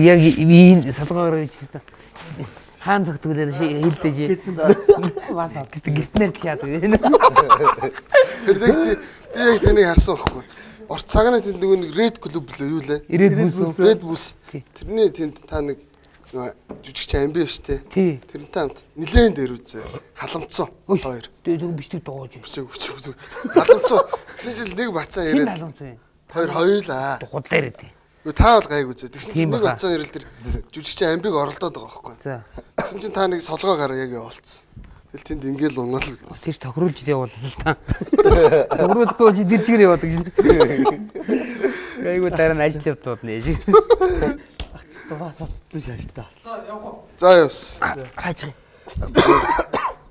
яг ийм салгаагаар гэж та хаан зөвтгөлээд хилдэж бас гифтнэр чаад байна. Тэр яг тэнийг харсан байхгүй. Орц цагааны тэнд нөгөө нэг Red Club лөө юу лээ? Red Bulls. Тэрний тэнд та нэг жүжигч амби биш те. Тэрнтэй хамт нилээн дээр үзээ. Халамцсан хоёр. Тэгээ бичдэг дууж. Бичиг. Халамцсан. Гэсэн жил нэг бацаа яриад. Халамцсан. Хоёр хоёулаа. Худлаа яриад. Та бол гайг үзээ. Тэгсэн чинь нэг бацаа ярил тэр жүжигч амбиг оролдоод байгаа байхгүй. За. Тэгсэн чинь та нэг солгоо гараа яг явуулсан. Тэгэл тэнд ингээл унгаал. Тийш тохируулж явуулсан та. Тохируулахгүй чи дэрчгэр яваад гэж. Айгуу дараа нь ажил явуулна яа. Бас авцсан шааш та. За явс. Хаач.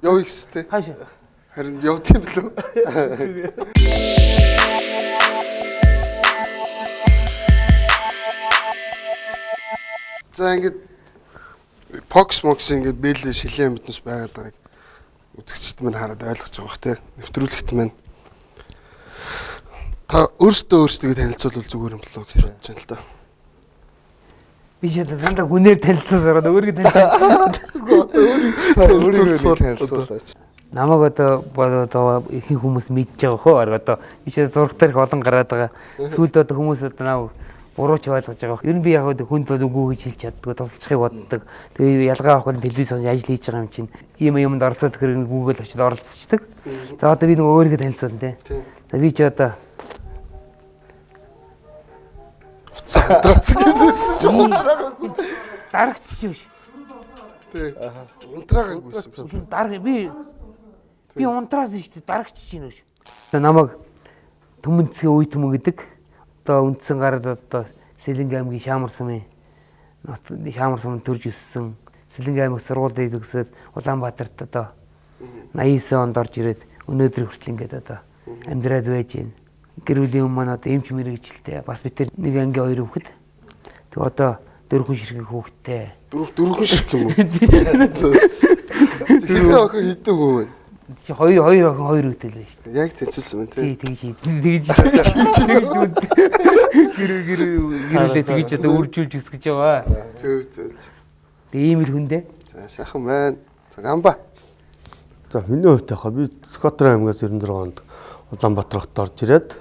Явъя гэстэй. Хааш. Харин явд юм билүү? За ингээд Fox ингээд бэлээ шилэн мэднэс байгаад байгааг үзэгчд минь хараад ойлгож байгаа бох те. Нэвтрүүлэгт минь та өөртөө танилцуулбал зүгээр юм болов гэж бодож байна л да. Би ч дандаа гүнээр танилцуулсараад өөрийгөө танилцуулаач. Намайг одоо ихэнх хүмүүс мэдж байгаа хөө. Одоо би ч зургатаар их олон гараад байгаа. Сүүлд одоо хүмүүс одоо наа бурууч ойлгож байгаа. Ер нь би яг хүнд бол үгүй гэж хэлж чаддаг, тусалцахыг боддог. Тэгээ ялгаа авах нь телевизээр ажил хийж байгаа юм чинь. Ийм юмд оролцоод хэрэг Google очиж оролцчихдаг. За одоо би нэг өөрийгөө танилцуулна те. За би ч одоо Унтраац гэдээсэн чи унтраагагүй. дарагч биш. Тий. Унтраагаагүй гэсэн. Дараг би унтраас шүү дээ дарагч чинь шүү. Одоо намайг Төмөнцгийн үе түмэн гэдэг. Одоо үндсэн гараад одоо Сэлэнгэ аймгийн Шаамарсамын төрж өссөн. Сэлэнгэ аймаг сургуулийг төгсөөд Улаанбаатарт одоо 89 онд орж ирээд өнөөдөр хүртэл ингээд одоо амьдраад байж байна. Гэр бүлийн хүмүүс маань одоо эмч мэрэгчлээ. Бас бид тэр нэг анги хоёр хүүхэд. Тэг одоо 4 хүн ширхэг хүүхэдтэй. 4 хүн ширхэг юм уу? Тэр охин хэдэн хүн вэ? Чи хоёр охин хоёр хүүхэдтэй л шүү дээ. Яг тэнцүүлсэн байна тий. Гэрүүлээ тэгж одоо үржүүлж өсгөж байгаа. Зөв. Тэг ийм л хүн дээ. За сайхан байна. За Гамба. За миний хувьд яхаа би Скотрын аймгаас 96 онд Улаанбаатар хотод орж ирээд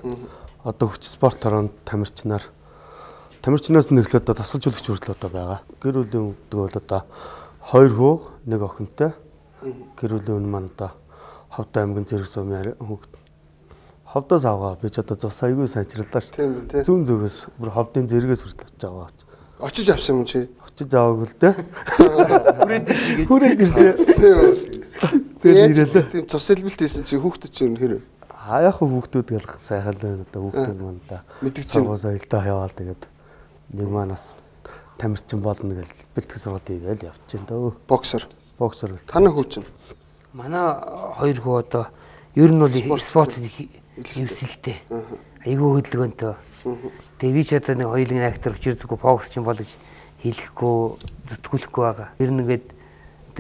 одоо хүч спорт ороонд тамирчнаас нэглээд тасгалжуулагч хүртэл одоо байгаа. Гэр бүлийн гэдэг бол одоо 2 хүү, 1 охинтой. Гэр бүлийн маань одоо Ховд аймгийн зэрэг сумын хүүхэд. Ховдоос авгаа би ч одоо зус аягүй сайжрууллаа ш. Зүүн зүгээс бүр Ховдын зэрэгээс хүртэл очиж аваа. Очиж авсан юм чи? Очиж аваагүй л дээ. Хүрээд ирсэн. Тийм цус элбэлт хийсэн чи хүүхдүүд чинь хэрэг. Яг хүүхдүүд ялах сайхан байна одоо хүүхдүүд маань та мэдгэж соёлдоо яваал тэгээд нэг манаас тамирчин болно гэж бэлтгэл сургалтыг гээл явчихын дөө. Боксер гэл. Танай хүү чинь? Манай хоёр хүү одоо ер нь бол спорт хөвсөлтэй. Айгүй хөдөлгөөнтэй. Тэгээ би ч одоо нэг хоёулын актер өчир зүггүй фокус чинь бол гэж хэлэхгүй зүтгүүлэхгүй байгаа. Ер нь ингээд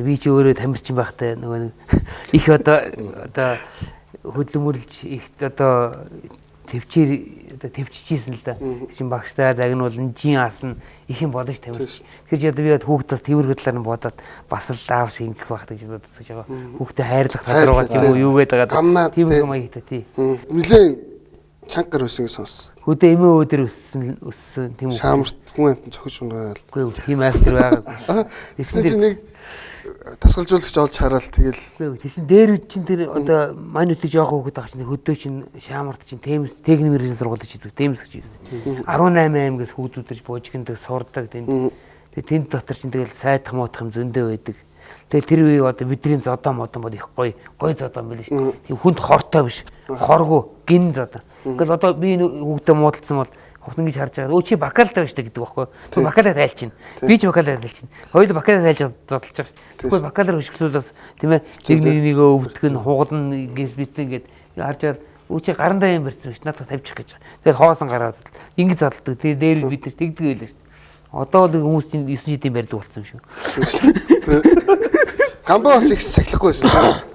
би ч өөрөө тамирчин байхтай нөгөө их одоо хөдөлмөрлж их одоо төвччихсэн л да. Чин багштай загнуулна, жин аасна их юм бодож тамирч. Тэгэхээр одоо би хүүхдээс тэрвэр хөдлөөр нь бодоод бас л аав шиг ингэх байх гэж бодож байгаа. Хүүхдээ хайрлах тодорхойлж юу гэдэг байгаа. Тийм юм аягтай тий. Нилээн чангар өсөн сонс. Хөдөө эмээ өөдөр өссөн тийм үү. Шаамарт хүн амт цохиж унгаал. Үгүй тийм актер байгаагүй. Тэгсэн чинь нэг тасгалжуулагч олж хараад тэгэл. Тэгсэн дээр үд чинь тэр одоо манай үтэг жоох хүүхэд байгаа чинь хөдөө чинь Шаамарт чинь техник мэргэжийн сургууль хийдэг. Темс гэж байсан. 18 аймгаас хүүхдүүдэрж буужгиндаг сурдаг тэнд. Тэгээ тэнд дотор чинь тэгэл сайдах муудах юм зөндөө байдаг. Тэгээ тэр үе одоо бидний зодоо модон бол их гоё зодоо байл шүү дээ. Тийм хүнд хортой биш. Хоргоо гин зодоо. Ингээл одоо би хүүхдээ муудалсан бол хохн ингэж харж байгаа. Өө чи бакалтай байж та гэдэг байхгүй. Тэг бакалтай тайлчин. Би ч бакалтай тайлчин. Хоёул бакалтай тайлж зодолж байгаа. Тэгвэл бакалар хөшгөлүүлээс тийм ээ нэг өвдөх нь хугална гэж бид ингэж харж байгаа. Өө чи гарандаа юм барьсан биш надад тавьчих гэж байгаа. Тэгэл хоосон гараад ингэж зодолдог. Тэгээ дээр бид нар тэгдэг байлаа шүү. Одоо бол хүмүүс чинь 9 жилийн барьдаг болсон юм шүү. Гамбаа бас их сахилахгүй байсан.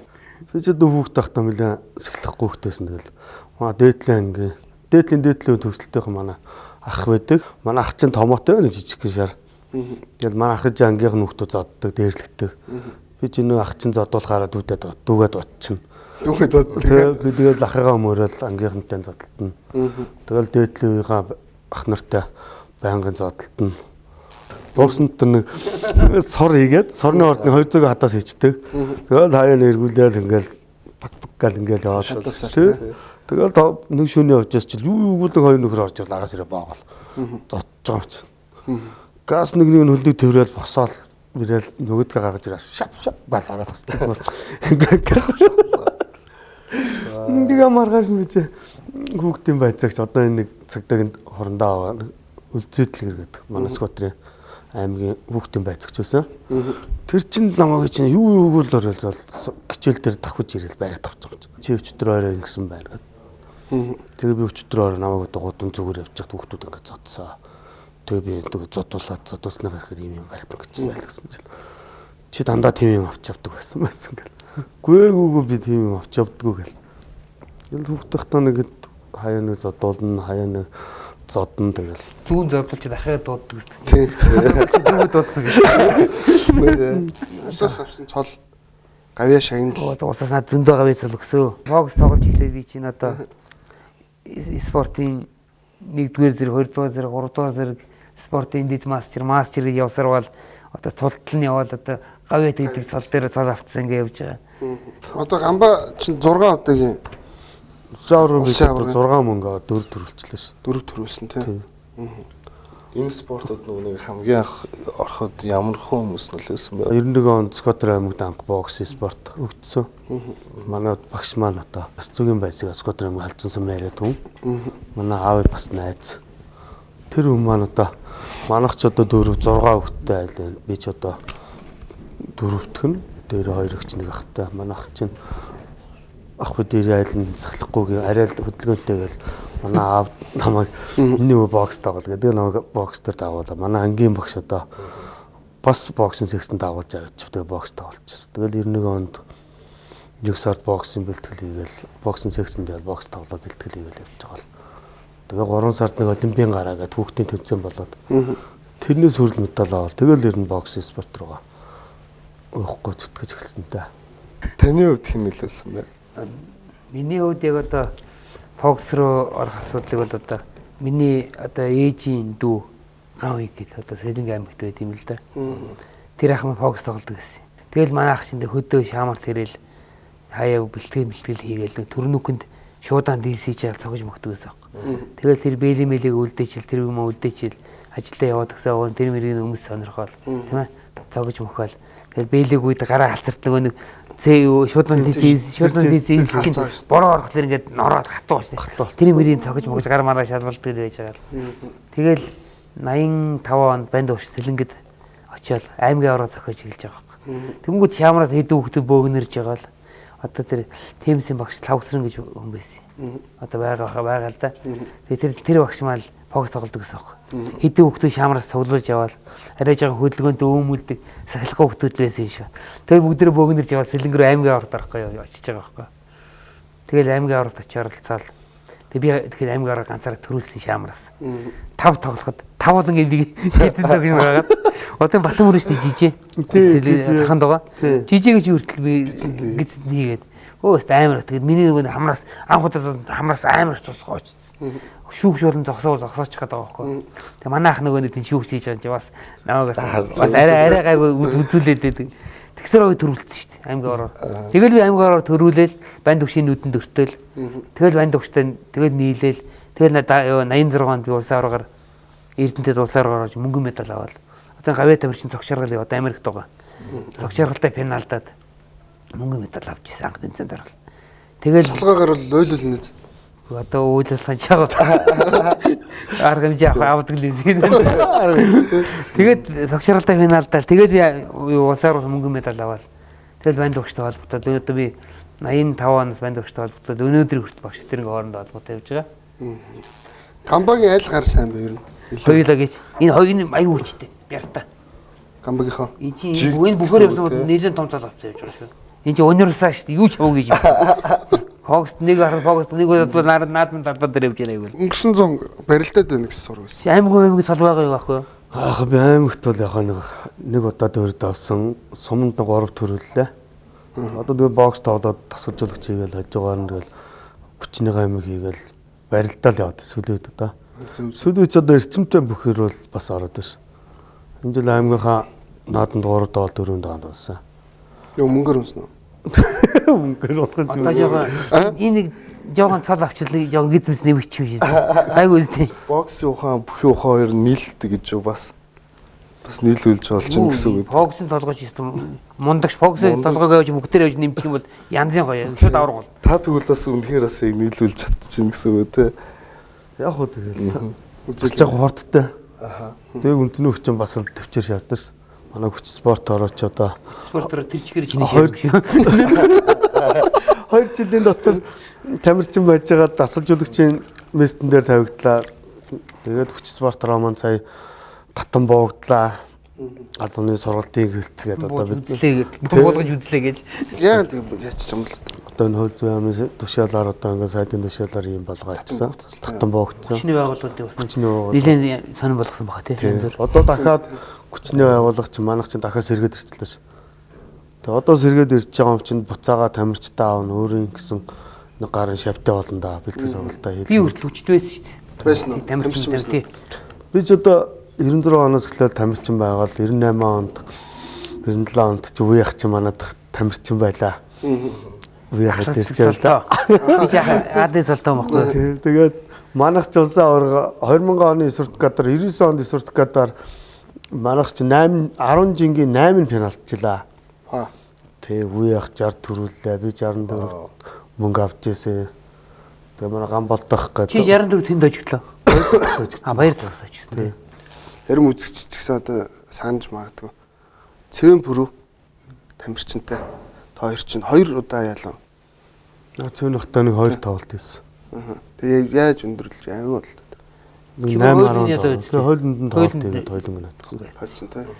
Би ч одоо хүүхд тахтаа нэлээ сахилахгүй хүүхдээсэн тэгэл. Дээдлийн төгсөлтийнх манай ах байдаг. Манай ах чинь томоотой байна жижиг гişэр. Тэгэл манай ах ээж ангийнх нь хүүхдүүд зоддог, дээрлэгдэг. Би ч нэг ах чинь зодуулахаараа дүүгээд утчихна. Дүүгээд бод. Би тэгэл ахыгаа өмөрөөл ангийнхантай зодтолтно. Тэгэл дээдлийн үеийнхаа ах нартай байнгын зодтолтно. Бокснд нэг сор хийгээд сорны орд нэг 200 хадаас хийчдэг. Тэгэл хаяа нэргүүлээл ингээл баг гал ингээл яваад тий. Тэгэл нэг шөнө явжээс чи юу нэг хоёр нөхөр орж ирэл араас ирээ боогол. Зодж байгаа ч. Газ нэг хөлөг тэрэл босоол ирэл нөгөөдгөө гаргаж ирээ шап бал хараад хэвчээ. Ингээ маргааш мэт хүүхдийн байцаагч одоо энэ нэг цагдаагийн хорондоо үлзээдэл гэдэг манай скватрын аймгийн хүүхдийн байцаагч байсан. Тэр чин намайг чинь юу л орол хичээл дээр давхиж ирэл байраад тавцсан. Чи өчтөр орой ингэсэн байна гэдэг. Тэгээ би өчтөр орой намайг гудам зүгээр явж хат хүүхдүүд ингээд зодсоо. Тэгээ би зодуулсны гарахаар юм гараад ингэчихсэн гэсэн чинь чи дандаа тийм юм авч явдаг байсан гэл. Гүйгүүгөө би тийм юм авч явдггүй гэл. Тэгэл хүүхдийнхтаа нэг хаяа нэг зодуулна, хаяа нэг зодно тэгэл. Зүүн зодолч дахиад дууддаг гэсэн. Тийм. Дүүгээ дуудсан гэж. Усаас авсан цол гавьяа шагнал. Усаас над зөндөө гавьяа цол өгсөө. Бокс тоглож эхлээд би чинь одоо спортын 1-р зэрэг, 2-р зэрэг, 3-р зэрэг спортын дэд мастер гэж явсарвал одоо тултал нь яваад одоо гавьяа гэдэг цол дээр цол авцсан ингэ явж байгаа. Одоо гамбаа чинь 6 удаагийн Зөөр би 6 мөнгө 4 төрүүлчихлээ ш. 4 төрүүлсэн тийм. Энэ спортод нэг хамгийн анх ороход ямар хүмүүс нөлөөсөн бэ? 91 онд Скватер аймагт анх бокс спорт өгдсөн. Манай багш маань одоо бас зүгийн байсыг Скватер аймаг халдсан маяг түн. Манай аав бас найз. Тэр хүн маань одоо манайх ч одоо 4 6 хүүхэдтэй айлын. Би ч одоо 4-т нь дээр 2 эгч нэг ахтай. Манайх чинь ах дээр айлын сахлахгүй арай л хөдөлгөөнтэйгээл манай аав намайг энэ бокс тавал гэдэг намайг бокс дээр давуулаа. Манай ангийн багш одоо бас боксын секцэнд давуулж авч тэгээ бокс тавуулчихсан. Тэгэл 91 онд 1 сард боксын бэлтгэл хийгээл боксын секцэнд ял бокс тавлаа бэлтгэл хийгээл явж байгаа л. Тэгээ 3 сард нэг олимпийн гараагаад хүүхдийн төвцөн болоод тэрнээс хүрэл медаль авал. Тэгэл ер нь боксын спорт руугаа өөхгүй зүтгэж эхэлсэн та. Таны хувьд хэн нөлөөсөн бэ? Миний хувьд яг одоо бокс руу орох асуудлыг бол одоо миний одоо ээжийн дүү гав игээд одоо Сэлэнг аймагт байт юм л да. Тэр ах маань бокс тоглодог гэсэн. Тэгэл манай ах чинь хөдөө шаамар тэрэл хаяа бэлтгэл хийгээл төрнүкэнд шуудаан DC-ч цогж мөгдөг гэсэн. Тэгэл тэр бэлэмэлийг үлдээчил тэр юм үлдээчил ажилдаа яваад гэсэн тэр мөрийн өмнөс сонирхол тийм ээ цогж мөхөөл. Тэгэл бэлэг үед гараа халцарт нөгөө нэг шуудан DC бороо орохлоор ингээд нороод хатуу шнэ. Тэр мөрийн цогж мөгж гар мараа шалбалдаг байж байгаа. Тэгэл 85 онд банд өгч Сэлэнгэд очиод аймгийн ороо зохиож эхэлж байгаа байхгүй. Тэнгүүд шаамраас хэдэн хүүхдүүд бөөгнөрж байгаа л одоо тэр Темсийн багш Лавсрын гэж хүн байсан. Одоо байгаа л да. Тэгээ тэр багш маань бокс тоглодог гэсэн байхгүй. Хэдэн хүүхдүүд шаамраас цуглуулж яваал арайж байгаа хөдөлгөөнт өөмөлдөг сахилгын хүүхдүүд байсан юм шиг. Тэгээ бүгдээ бөөгнөрж яваад Сэлэнг рүү аймгийн ороод дарахгүй очиж байгаа байхгүй. Тэгэл аймгийн ороод очиод оролцоод тэгээ би тэгэхээр аймгийн ороо ганцаараа төрүүлсэн шаамраас 5 тоглоход 5 болон би хийсэн цаг юм байгаад одоо Батмүрэн шүү дээ жижиг заханд байгаа. Жижиг гэж хүртэл би гизд нийгээд өөст амар тэгээд миний нөгөө хамраас анх удаа хамраас амар цусгооч. Шүүгч болон зогсооч чадаад байгаа байхгүй. Тэгээ манай ах нөгөө нэг тийм шүүгч хийж байгаа юм чи бас намайгаас бас арай гайгүй үзүүлээд байдаг. Тэгсэр ой төрүүлсэн шүү дээ аймгийн ороор. Тэгэл би аймгийн ороор төрүүлээл банд өгшийн нүдэнд өртөөл. Тэгэл банд өгчтэй тэгэл нийлээл. Тэгэл 86 онд би улсын аваагаар Эрдэнэтэд улсын аваагаар мөнгөн медаль аваад. Одоо гавьяа тамирчин цогшаргал одоо Америкт байгаа. Цогшаргалтай пеналдаад мөнгөн медаль авч ирсэн анх тэнцэнд орол. Тэгэл толгойгоор л ойлуулна. Одоо үйлчлэн чагаа арга хэмжээ авдаг л юм. Тэгээд цогшаргалтай пеналдаад тэгээд би улсын аваагаар мөнгөн медаль аваад. Тэгэл банд өгчтэй холбогдоод одоо би 85 оноос банд өгчтэй холбогдоод өнөөдөр хүртэл багш тэрний хоорондоо холбоотой явж байгаа. Гамбагийн айл гар сайн ба ер нь. Хоёулаа гэж. Энэ хоёр аюу хүчтэй. Бярта. Гамбагийнхаа. Энэ чинь энэ бүхөр явсан нэлээд том цал авсан явж байгаа шүү. Энэ чинь универсаа шүү дээ. Юу ч хав гэж юм. Фокс нэг хараад фокс нэг удаа наадмын талбай дээр явж байгаа юм. Өнгөрсөн 100 барилдаад байна гэсэн сураг байсан. Аймгийн цал байгаа юу аахгүй юу? Аах би аймагт бол яг нэг удаа дөрөд авсан суманд 3 төрөллөө. Одоо тэгээ бокс тоглоод тасгалжуулагч хийгээл хажуугаар нь тэгэл хүчнийхээ аймаг хийгээл барилдаал яваад сүлээд одоо. Сүлээч одоо эрчимтэй бүхэр бол бас ороод байна. Энэ жил аймгийнхаа нааданд 3 доол 4 доол болсон. Юу мөнгөөр унсан уу? Мөнгөөр унсан. Одоо жоохон энэ нэг жоохон цал авчлаа жоохон гизмэс нэмэгч юм шээ. Гайгүй үстэй. Боксын ухаан бүхий ухаан хоёр нийлдэг гэж юу бас нийлүүлж болж чинь гэсэн үг. Боксын толгойч юм мундагш боксын толгойг авч бүгдээр авч нэмчих юм бол янзын гоё шууд авраг бол. Та тэгвэл бас үнэхээр бас яг нийлүүлж чадчихна гэсэн үг те. Яг хөө тэгэл үзэж яг хорттой. Тэгээ үндэсний хүчин бас л төвчээр шаарддаг ш. Манай хүч спорт орооч одоо спортоор тэр чигээр чиний шаард шүү. 2 жилийн дотор тамирчин байж байгаа дасгалжуулагчийн местэн дээр тавигдлаа. Тэгээд хүч спортоор маань сая татан буугдлаа. Алууны сургалтыг хэлцгээд одоо бид буулгаж үзлээ гэж. Яа яач ч юм бол. Одоо энэ хөл зүйн тушаалаар одоо ингээ сайдын тушаалаар юм болгоочсон. Татан буугдсан. Хүчний байгууллагуудын бас нэлээд сонирн болгосон баха тийм. Одоо дахиад хүчний байгууллагч манайх чинь дахиад сэргээд ирчлээ ш. Тэгээ одоо сэргээд ирж байгаа юм чинь буцаага тамирчтай аавн өөрийн гэсэн нэг гарын шавтай болно да бэлтгэл сургалтаа хийлээ. Би хүртэл хүчтэй байсан шүү дээ. Байсан уу? Тамирчин тий. Би ч одоо 96 оноос эхлээд тамирчин байгаад 98 онд 97 онд ч үе ах чи манад тамирчин байлаа. Үе ах ирчихээ л да. Би яа адэ залтаа байхгүй. Тэгээд манайх ч улсын аварга 2000 оны спартакиадаар 99 онд спартакиадаар манайх ч 10 жингийн 8 пенальтчлаа. Тэгээ үе ах 60 төрүүллээ. Би 64 мөнгө авч ирсэн. Тэгээ манай ган болдох гэдэг. Чи 64 тэнд ажиглаа. Баяр талаа. Харин үзэгч ч гэсэн одоо санаж магадгүй. Цэвэн пүрүү тамирчинтай та хоёр чинь 2 удаа ялаа. Цэвэн хатаа нэг 2 тоглолт хийсэн. Тэгээ яаж өндөрлөж аягүй бол. 8 10 хойлонд нь тоглолт хийгээд хойлонг нь атсан. Хайсан тай.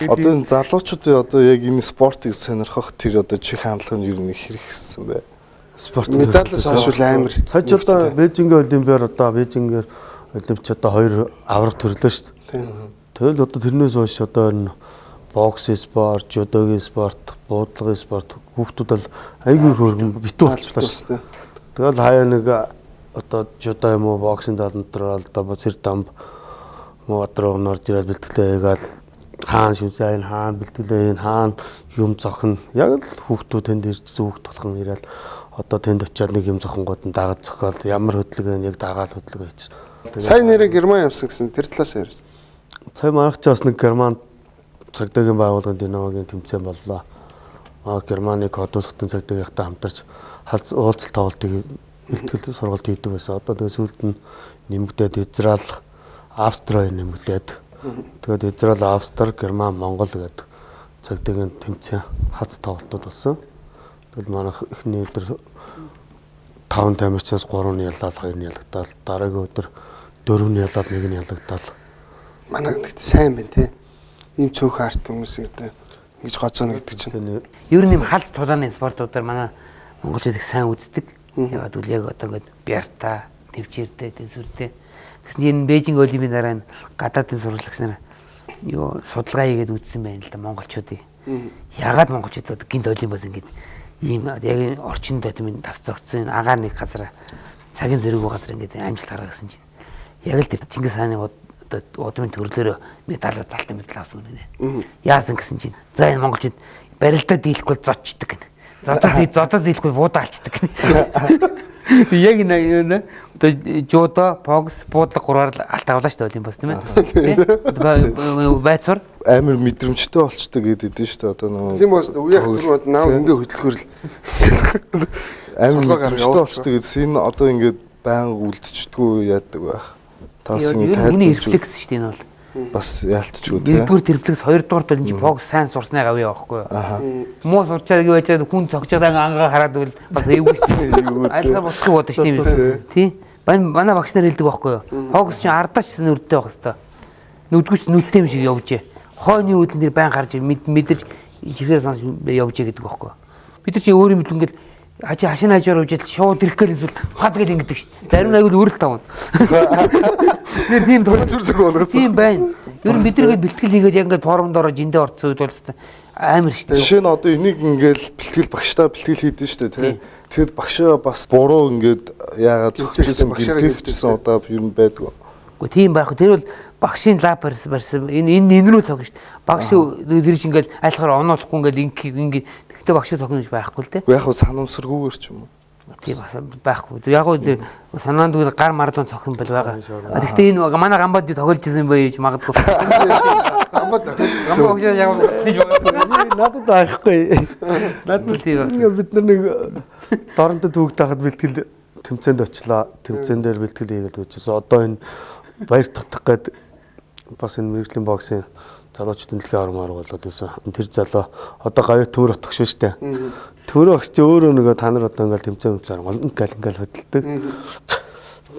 Одоо энэ залуучуудын одоо яг энэ спортыг сонирхох тэр одоо чих хандлага нь юу нэг хэрэгсэн бэ? Спорт медалаас хойш амар. Цааш одоо Бээжингийн олимпиар одоо Бээжингээр олимпич одоо 2 авраг төрлөө шүү дээ. Тэгэл одоо тэрнээс хойш одоо энэ бокс спорт, жудогийн спорт, буудлагын спорт хүүхдүүд бол айгүй хөргөн битүү болчихлоо шүү. Тэгэл хаяа нэг одоо жудо юм уу боксинг талд дээр одоо цэр дамб муудруу норж ирээд бэлтгэлээ хийгээл хаан шүзээ энэ хаан бэлтгэлээ энэ хаан юм зохино. Яг л хүүхдүүд тэнд ирсэн хүүхд толхон ирээл одоо тэнд очиад нэг юм зохингууд нь дагаад зохиол ямар хөдөлгөөн яг дагаал хөдөлгөө хийж. Сайн нэрээ Герман явсан гэсэн тэр талаас ярьж. Сая манайх ч бас нэг Герман цагдаагийн байгууллагын Динамогийн тэмцээн боллоо. Германы кодосхтын цагдаагийнхтай хамтарч уулзалт тоглолтыг бэлтгэл сургалт хийдэг байсан. Одоо тэгээ сүүлд нь нэмэгдээд Израиль, Австрали нэмэгдээд тэгээд Израиль, Австри, Герман, Монгол гэдэг цагдаагийн тэмцээн хац тоглолтууд болсон. Тэгэл манайх эхний өдөр 5 тамирчнаас 3 нь ялаад 2 нь ялагдаад дараагийн өдөр 4 нь ялаад 1 нь ялагдаад манай гэдэгт сайн байна те. Ийм цөөх арт хүмүүс гэдэг ингэж гоцооно гэдэг чинь. Ер нь юм халз тулааны спортуудаар манай монголчууд их сайн үздэг. Ягаад үл яг одоо ингээд бярта, төвчээртэй, тэнцвэртэй. Тэгсэн чинь энэ Бээжинг Олимпийн дараа нь гадаадын сурвалжлагч нар юу судалгаа хийгээд үзсэн байна л да монголчуудыг. Ягаад монголчууд гинт олимпиас ингээд ийм яг орчинд тийм тас зогцсон агаар нэг газар цагийн зэрэггүй газар ингээд амжилт гаргасан чинь яг л тэр Чингис хааны удмын төрлөөр медаль балтан медаль авсан юм нэ. Яасан гэсэн чинь за энэ монголчууд барилдаа дийлэхгүй зодчдаг гэнэ. Зодод дийлэхгүй буудаалчдаг гэнэ. Яг энэ одоо жудо, бокс, буудлага гураар алт авлаа шүү дээ олимпиас тийм ээ. Байцур амар мэдрэмжтэй болчтой гэдэг дээ шүү дээ одоо нөгөө. Тийм бас үеийнх түрүүд наа ингээ хөдөлгөөр л амар мэдрэмжтэй болчтой гэдээс энэ одоо ингээд баян үлдчихдэггүй яадаг байх. Таас ингэ тайлбарлаж рефлекс шүү дээ энэ бол. Бас яалтчгүй тийм. Нэгдүгээр рефлекс, хоёрдугаар бол энэ бокс сайн сурснаа авъя байхгүй юу. Муу сурчаад гэвэж хүн цогцоод ангаа хараад байвал бас эвгүй шүү дээ. Айлгаар бодох бодож тийм үү. Тий. Манай багш нар хэлдэг байхгүй юу. Бокс чинь ардаач нүрдтэй байх хэвээр. Нүдгүйч нүдтэй юм шиг явжээ. Хойны үүдэн дээр байн гарч мэдэрч чихээр санаж явжээ гэдэг байхгүй юу. Бид нар чи өөрийн мэд ингээд хашин хажуугаар үжил шууд ирэх гээл эсвэл хад гээл ингэдэг шүү дээ. Зарим аягүй өрөл тавна. Нэр тийм зүрсэг болгосон. Тийм байна. Ер нь бид нэгээд бэлтгэл хийгээд яг ингээд форумд ороо жиндээ орцсон үед бол амар шүү дээ. Жишээ нь одоо энийг ингээл бэлтгэл багштай бэлтгэл хийдэж шүү дээ тий. Тэгэд багшаа бас буруу ингээд яагаад зөвхөжсөн гэмтэгчсэн одоо ер нь байдгүй. Гэхдээ тийм байх. Тэр бол багшийн лаб барьсан. Энэ рүү цог шүү дээ. Багш дэрж ингээд айлхаар оноолохгүй ингээд ингээд тэгтээ багшаа цогно гэж байхгүй л дээ. Яг хөө санамсаргүйгээр ч юм уу. Тийм байхгүй. Яг гоо санаанд үйл гар мардон цох юм бол байгаа. Гэхдээ энэ манай гамбад тоглож ирсэн юм байна гэж магадгүй. Гамбад гамбад яг тийж байгаа. Надад байхгүй. Надад тийм. Ингээ бид нар нэг доронтой түүхтэй хахад бэлтгэл тэмцээнд очлаа. Тэмцээн дээр бэлтгэл хийгээд өчсөн. Одоо энэ баяр татах гээд бас энэ мэрэгжлийн боксын залуучуудын дэлхийн армаар болоод байсан. Тэр залуу одоо гавь төмөр отгош шүү дээ. Төмөр огч чи өөрөө нөгөө та нар одоо ингээл тэмцээн үзээр ингээл хөдөлдөг.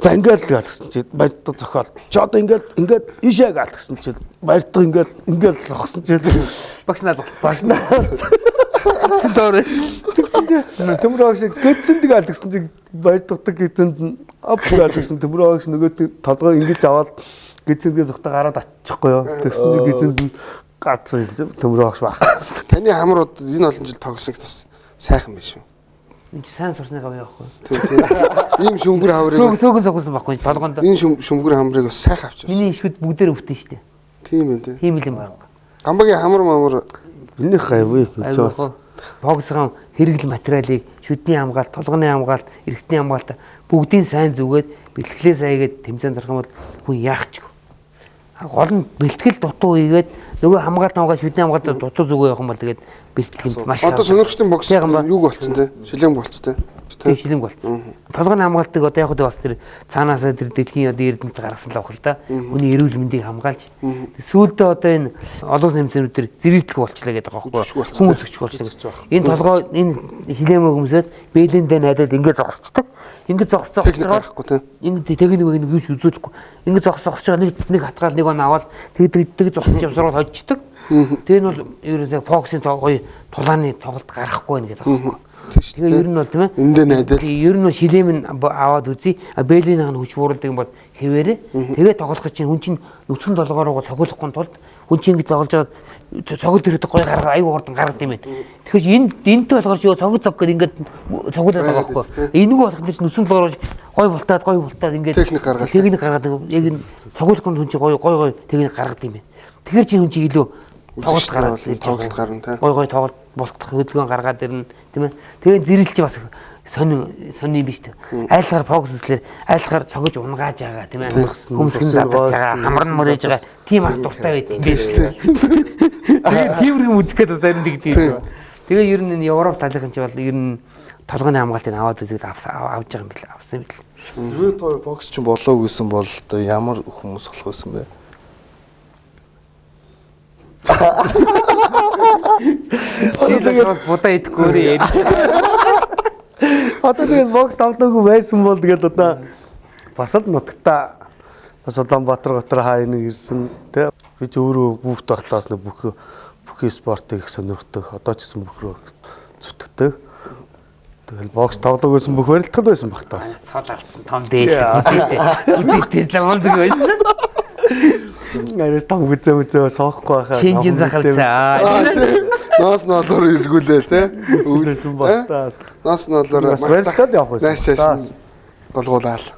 За ингээл гэсэн чи баяртаг зохиол. Чи одоо ингээд ишээ гал гэсэн чи баяртаг ингээл зогсон чи багшнаа болцсон. Стори. Тэгсэн чи төмөр огш гэтсэн тэгэл гэсэн чи баяртагдаг гэзэнд ап гал гэсэн төмөр огш нөгөө толгой ингэж аваад гэцэндгээ зүгтээ гараад атчихгүй юу. Тэгсэн чи гэзэнд гацсан төмөр огш баг. Таны хамрууд энэ олон жил тогсон бас сайхан биш үү? Энд сайн сурснаа гавь явахгүй. Тийм. Ийм шүмгэр хамрыг цөөхөн сохсон байхгүй толгоонд. Энэ шүмгэр хамрыг бас сайхан авчихсан. Миний ишүүд бүгдээр өвтөн штэ. Тийм ээ. Тийм л юм байна. Гамбагийн хамар энэ гавь хэлж боксгийн хэрэглэл материалыг шүдний хамгаалт, толгойн хамгаалт, эргэтний хамгаалт бүгдийг сайн зүгээд бэлтгэлээ саягээд тэмцээнд орох юм бол хүн яах ч. Гол нь бэлтгэл дутуу хийгээд нөгөө хамгаалт шүдний хамгаалт дутуу зүгөө явах юм бол тэгээд бэлтгэл маш одоо сонирхчдын бокс юу болцсон те? Шилэн болцсон те? Тийм шилэн болцсон. Толгойн хамгаалтыг одоо яг бас тэр цаанаас тэр дэлхийн одоо эрдэмтэд гаргасан л авах л да. Хүний эрүүл мэндийг хамгаалж. Сүүлдээ одоо энэ олон нэмцэнүүд төр зэрэгдэх болчлаа гэдэг байгаа байхгүй. Хүн үзэгч болчлаа. Энэ толгой энэ хилэмэг өмсөд бэлэндээ найдаад ингээд зогсчдаг. Ингээд зогсож байгаа те. Ингээд техник нэг юуч үзүүлэхгүй. Ингээд зогсож байгаа нэг хатгаал нэг он аваад тэг зогсож явсараад хожчихдаг. Тэр нь бол ерөөсөө фоксын гоё тулааны тоглолт гарахгүй нэ гэдэг байгаа. Тэгээ ер нь бол тийм ээ. Эндээ найдал. Ер нь шилэм аваад үзье. Бэлинийх нь хүч бууруулдаг юм бол хэвээрээ. Тэгээ тоглох чинь хүн чинь нүцгэн толгоороо цогцолохгүй тулд хүн чинь ингэж тоглож байгаа цогцол төрөдөг гоё гаргаа аюу хурдан гаргад юм байна. Тэгэхээр энэтэй болгож юу цогцол гэд ингээд цогцолоод байгаа байхгүй. Энэгүй болох нь нүцгэн толгоороо гоё бултаад ингээд техник гаргаад яг энэ цогцолох нь хүн чинь гоё техник гаргад юм байна. Тэгэхээр чи хүн чинь илүү тоглолт гараад тоглолт гарна те. Гой тоглолт болтох хөдөлгөөн гаргаад ирнэ тийм ээ. Тэгээ зэрэлж бас сони биш тийм. Айлхаар фокуслэр айлхаар цогж унгааж байгаа тийм ээ. Хүмсгэн задарч байгаа, хамар нь мөрөөж байгаа. Тийм арга дуртай байт юм биш тийм. Тэгээ тийм юм үзэхэд бас харин тийм. Тэгээ ер нь энэ Европ талынхан ч бол ер нь толгойн хамгаалтыг аваад үзээд авч байгаа юм бэл авсан юм бэл. Хэрвээ той бокс ч болоог гэсэн бол одоо ямар хүмүүс болох байсан бэ? Тэгээд бодоо идэхгүй. Одоо тэгээд бокс тавтаагүй байсан бол тэгээд одоо бас л нутагтаа бас Улаанбаатар готор хаа нэг ирсэн тий. Би ч өөрөө хүүхд байхтаас нэг бүхий спортыг их сонирхдаг. Одоо ч гэсэн бүх рүү зүтгэдэг. Тэгэл бокс тавлаг байсан бүх барилдахад байсан багтаас. Цол алдсан том дээлтэй үсэйтэй. Үсэйтэй мундаг байна. Нэрс том үзээ соохгүй байхаа. Чинжин захалцаа. Наас ноолоор эргүүлээл те. Өвлөсөн багтаас. Наас ноолоор барилдахад явах байсан. Голгуулаад.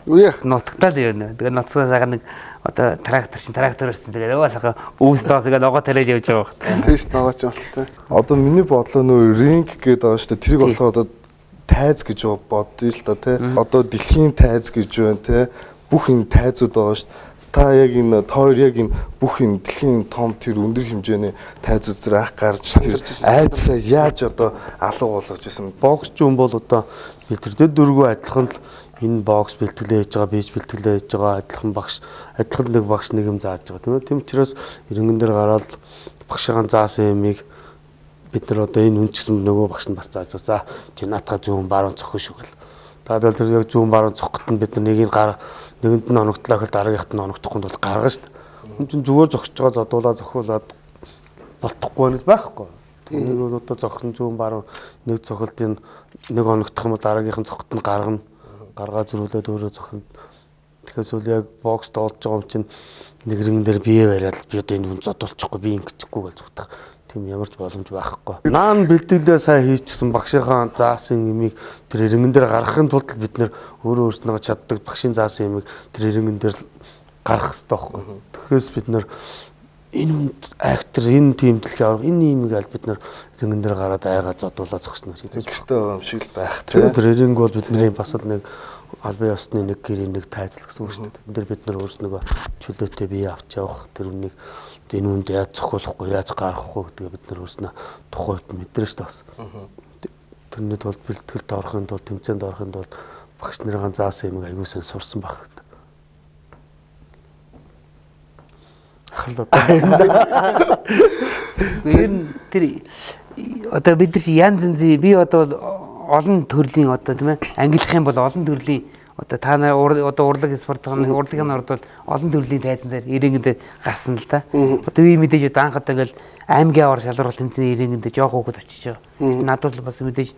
Үе Нутагтаа л юм. Тэгээ нутагтаа сага нэг одоо трактор ирсэн. Тэгээ өө сага өвстөөс ингээ ногоо тариад явж байгаа хэрэг. тийш ногооч болтой. Одоо миний бодлоо нөө ринг гэдэг байгаа шүү дээ. Тэрийг болохоор одоо тайз гэж бодъё л да тий. Одоо дэлхийн тайз гэж байна тий. Бүх энэ тайзууд байгаа шүү дээ. Та яг энэ тоор яг энэ бүх энэ дэлхийн том тэр өндөр хэмжээний тайзууд зэрэг ах гарч тэр айдсаа яаж одоо алга болгож исэн. Бокс ч юм бол одоо бэлтгэдэг дөрвөө адилхан л энэ бокс бэлтгэлээ хийж байгаа, бийж бэлтгэлээ хийж байгаа адилхан нэг багш нэг юм зааж байгаа тийм үү. Тийм учраас ирэнгэн дээр гараад багшийн заасан юмыг бид нар одоо энэ үнчсэн нөгөө багш нь бас зааж байгаа. За чи наатаа зүүн баруун цохих шүү гэл. Таадал тэр яг зүүн баруун цохихт нь бид нар нэгэнд нь оногдлоо гэхэл дараагийнх нь оногдохгүй бол гаргана шүү дээ. Хүн чинь зүгээр зогсож байгаа задуулаа зохиулаад болтохгүй нь байхгүй. Нэг бол одоо зохин зүүн баруун нэг цохилт энэ нэг оногдох юм бол дараагийнх нь цохихт нь гаргаа зөрүүлээд өөрөө зохино. Тэгэхээр сүүл яг бокс доолж байгаа юм чинь нэг рингэн дээр бие бариад би одоо энэ хүн зодуулчихгүй би ингэчихгүй гэж зүгтах. Тийм ямар ч боломж байхгүй. Наан бэлтгэлээ сайн хийчихсэн багшийнхаа заасан юмыг тэр рингэн дээр гаргахын тулд бид нэр өөрснөө чаддаг багшийн заасан юмыг тэр рингэн дээр гаргах хэрэгтэй байхгүй. Тэгэхээр бид нэр энэ актер энэ тим дэлхийн авраг энэ юмыг аль бид нэр рингэн дээр гараад айгаа зодуулаад зогсно гэж хэлж байгаа юм шиг л байх тийм. Тэр ринг бол бидний бас л нэг албан ёсны нэг гэрээ нэг тайзал гэсэн үг шүү дээ. Энд дэр бид нар өөрснөө чөлөөтэй бие авч явах тэр үнийг энэ үнд яаж зохиолохгүй яаж гаргахгүй гэдгээ бид нар өөрснөө тухайд мэдэрэн шүү дээ бас. Тэрний тулд бэлтгэлд орохын тулд тэмцээнд орохын тулд багш нарын заасан юмыг аягүй сайн сурсан байх хэрэгтэй. Тэр одоо бид нар чи янз янзын би одоо олон төрлийн одоо тийм ээ ангилах юм бол олон төрлийн одоо та нар одоо урлаг спортын урлагийн орд бол олон төрлийн тайзан дээр ирээнгэн гарсан л да. Одоо би мэдээж одоо анх одоо ингээл аймгийн аваар шалрал тэмцээн ирээнгэн дээр жоох хөөхд очиж байгаа. Надад бол бас мэдээж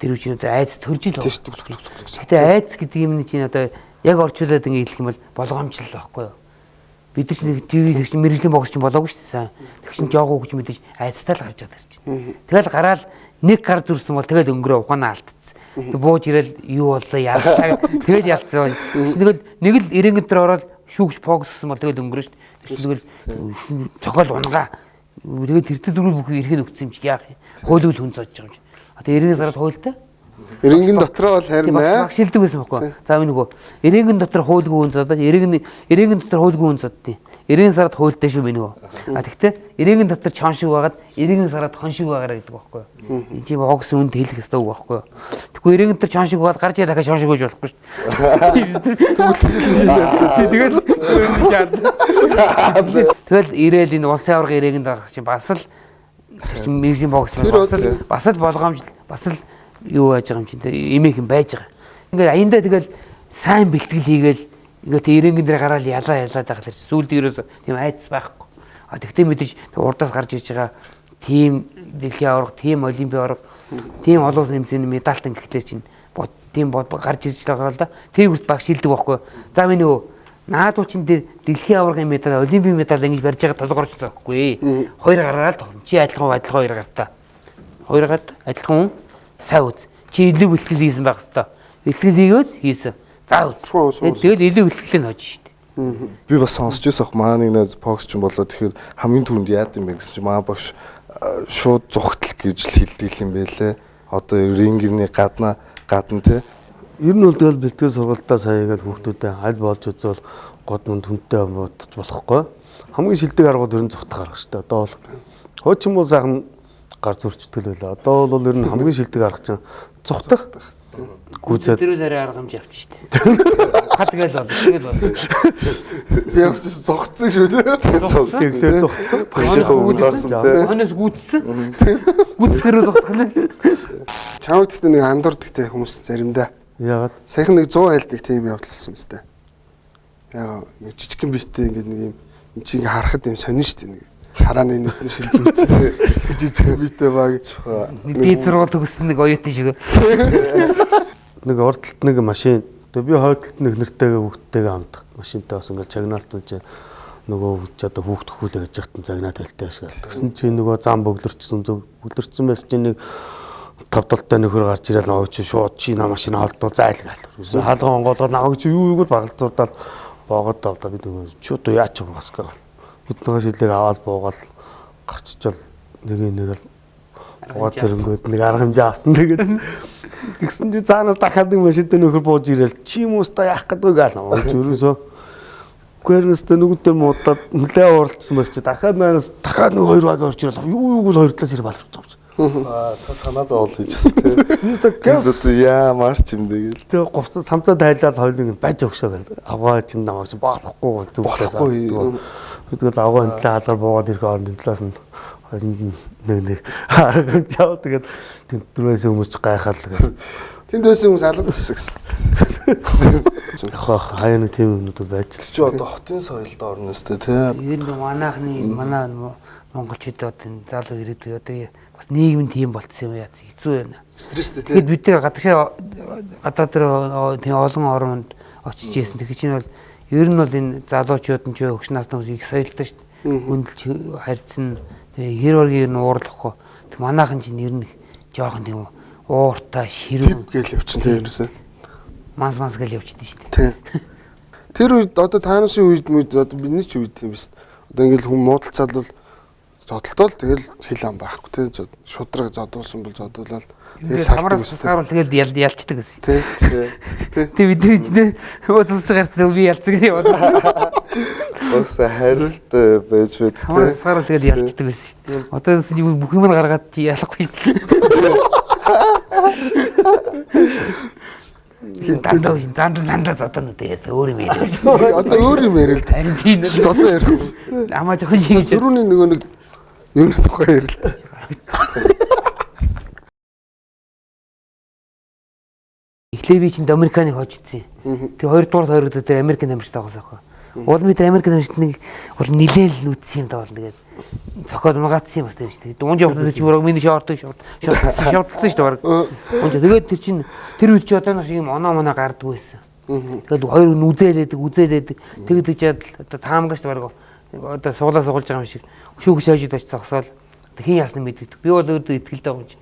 тэр үчиг одоо айц төрж ил байна. Гэтэ айц гэдэг юм чинь одоо яг орчуулад ингээ хэлэх юм бол болгоомжлол байхгүй юу? Бид нэг ТV-ийг чинь мэрэгжлийн бокс чинь болоогүй шүү дээ. Тэг чин жоох хөөхд мэдээж айцтай л гарч байгаа чинь. Тэгэл гараал нэг гар зүрсэн бол тэгэл өнгөрөө ухаанаа алдчихсан. Тэг бууж ирэл юу боллоо ялтаа. Тэгэл ялцсан. Тэгэл нэг л ирээнгэн дээр ороод шүүгч фокуссан бол тэгэл өнгөрөө шүү дээ. Тэгэл цохол унгаа. Тэгээд тэртээ дөрөв бүх ирэхэд өгсөн юм чи яах юм. Хойлол хүн зоож байгаа юм чи. Одоо ирэнгэн сард хойлтой. Ирэнгэн дотроо бол харин баг шилдэг байсан байхгүй. За энэ нөгөө ирэнгэн дотор хуйлгүй хүн зодоод ирэнгэн дотор хуйлгүй хүн зоддیں۔ Ирэнгэн сард хуйлтай шүү минь нөгөө. А тэгтээ ирэнгэн дотор чон шиг байгаад ирэнгэн сард хон шиг байгаараа гэдэг байхгүй. Энд чинь бокс үнд хэлэх ёстой үг байхгүй. Тэгвэл ирэнгэн дотор чон шиг байгаад гарч яа дахиад чон шиг байж болохгүй шүү. Тэгэл ирээл энэ улсын аварга ирээгэнд гарах чинь бас л мэрэгжлийн бокс бас л болгоомж бас л юу яаж байгаа юм чинь эмээх юм байж байгаа. Ингээд аяндаа тэгэл сайн бэлтгэл хийгээл ингээд ирэнгэн дээр гараад ялаад байгаа л зүйлд ерөөсө тийм айц байхгүй. А тэгтээ мэдээж урдаас гарч иж байгаа тим дэлхийн аварга, тим олимпийн аварга, тим олон улсын нэмцэн медальтан гэхлээр чинь тийм гарч ирж байгаа л да. Тэр хүрт баг шилдэг байхгүй. За миний нөө наадуу чин дээр дэлхийн аваргын медаль, олимпийн медаль ингэж барьж байгаа толгорч байхгүй. Хоёр гараараа л тоглоно. Чи адилхан хоёр гартаа. Хоёр гарт адилхан сайн үз. Чи илүү бэлтгэл хийсэн байх хэвээр. Бэлтгэл хийгээд хийсэн. За үз. Тэгэл илүү бэлтгэлээ нож штэ. Би бас сонсч байсан ах маа нэг найз бокс ч юм болоо тэгэхээр хамгийн түрүүнд яад юм бэ гэсэн чи маа багш шууд зүгтл гэж л хэлдэг юм байлээ. Одоо рингний гадна те. Ер нь бол тэгэл бэлтгэл сургалтаа саягаад хүүхдүүдэд аль болж үзвэл год мөнд хүнтэй бодож болохгүй. Хамгийн шилдэг аргууд ер нь зүгт гаргах штэ. Одоо бол хуучин бол сайхан гар зурчдаг байлаа. Одоо бол ер нь хамгийн шилдэг арга чинь цухтах. Гүзээд тэрүүл арай арга хэмжээ авчих штэ. Хат тэгэл бол тэгэл бол. Би яг ч зогцсон шүү дээ. тэглээ цухцсан. Бишийнхээ өнгөрсөн тий. Хонос гүйтсэн. Гүйтс тэрүүл зогсох нь. Чамд гэдэг нэг андуурдаг те хүмүүс заримдаа. Яагаад? Саяхан нэг 100 айлт нэг тийм явуулсан юм сте. Яа нэг жижигхэн биттэй ингээд нэг юм эн чинь ингээ харахад юм сонин штэ нэг. Харааны нүдний шилжүүлсэн. Жижигхэн биттэй баг. Дээд сургууль төгссөн нэг оюутан шиг. Нэг урдталт нэг машин. Тэгээ би хойдолт нэг нэртэйгээ хүүхдтэйгээ хамт машинтай бас ингээл чагнаалтсан чинь нөгөө ч одоо хүүхд хөхүүлээ гэж яхад загнаа талтай ашиглал. Тэгсэн чинь нөгөө зам бөглөрчсөн байсан чинь нэг тавталтай нөхөр гарч ирэл наваа чи шууд чи машин халдвал зайлгаал. Хаалган онгоолгоод наваа чи юу юу багалзуурдал боогод давлаа бид нөгөө чууд яач юм бас гал. Бид нөгөө шилэг аваад буугаал гарччвал нэг л буугаад тэрэнгүүд нэг арга хэмжээ авсан тэгээд тэгсэн чи цаанаас дахиад нэг машинтай нөхөр бууж ирэл чи юм уста яах гэдэг гаал наваа чи ерөөсөө гэрнэстэ нүгтэр муудаад нөлөө уралдсан бас чи дахиад нараас дахиад нэг хоёр баг орж ирэл юу юу л хоёр талаас ирээ балавч. Та санаа зовол хийжсэн тий. Яа марч юм тэгэл. Тэгээ говцоо самцаа тайлал хойлыг баж өгшөө гэл. Аваа чин намаач баахгүй зүгтээс. Тэгэл аваа энэ талаар буугаад ирэх оронд энэ талаас нь нэг хаа тэгээд тэндрээс хүмүүс гайхаал гэл. Тэнд байсан хүмүүс алга болсон гэсэн. Яг хаяа нэг тийм юмнууд байж л чи одоо хотын соёлд орно өстэй тий. Энэ манайхны манай монголчууд одоо залуу ирээдүй одоо бас нийгэм тийм болцсон юм яа хэцүү байна. Стресстэй тий. Тэгэд бид тэр гадаа тэр тийм олон оронд очиж ийсэн. Тэгэхээр чинь бол ер нь бол энэ залуучууд нь ч хөгш насны хүмүүс их соёлтой шүү дээ. Хөндлөж харьцсан тэгээ хэр оргийн ер нь уурлахгүй. Тэг манайхан чинь ер нь жоохон тийм ууртай ширүүн гээл явчихсан тий ерөөсөө. манс гэл явчихдээ шүү дээ. Тий. Тэр үед одоо таанасын үед одоо бидний ч үед юм биш. Одоо ингээл хүн муудалцаад бол зодтолтол тэгэл хил ам байхгүй тий. Шудраг зодуулсан бол зодуулаад тэгээд хамраас сарвал тэгэл ялцдаг гэсэн. Тий. Тэг бид ч нэ өөсөж гарсан би ялцдаг яваад. Бас хайртай байж байдаг тий. Хамраас сарвал тэгэл ялцдаг гэсэн шүү дээ. Одоо бүх юм гаргаад чи ялахгүй шүү дээ. Дандаа зодно тэгээд өөр юм яриа. Одоо өөр юм яриа л да. Харин тийм Зодоо ярих. амаа жоохон шиг Дөрөвний нөгөө нэг юм тухай яриа л да. Эхлээ би чинь Американыг хожидсан. Тэгээ хоёрдугаар тойрогдод тэр Америкийн амжилттай байгаа байхгүй. Улам тэр Америкийн амжилт нэг бол нилээл үтсэн юм даа бол тэгээд цохоод унгацсан юм бас тийм шүү дээ. Дуунж явахад чи өөрөө миний шортсан шүү дээ. Унж тэгээд тэр чинь тэр үед чи одоо нэг юм оноо гарддаг байсан. Тэгээд хоёр нь үзээлээдэг. Тэгээд чад одоо таамагч баг одоо суулаа суулж байгаа юм шиг шүүх шаажид очиж зогсоол хин яасна мэддэг. Би бол өөдөө итгэлтэй байгаа юм чи.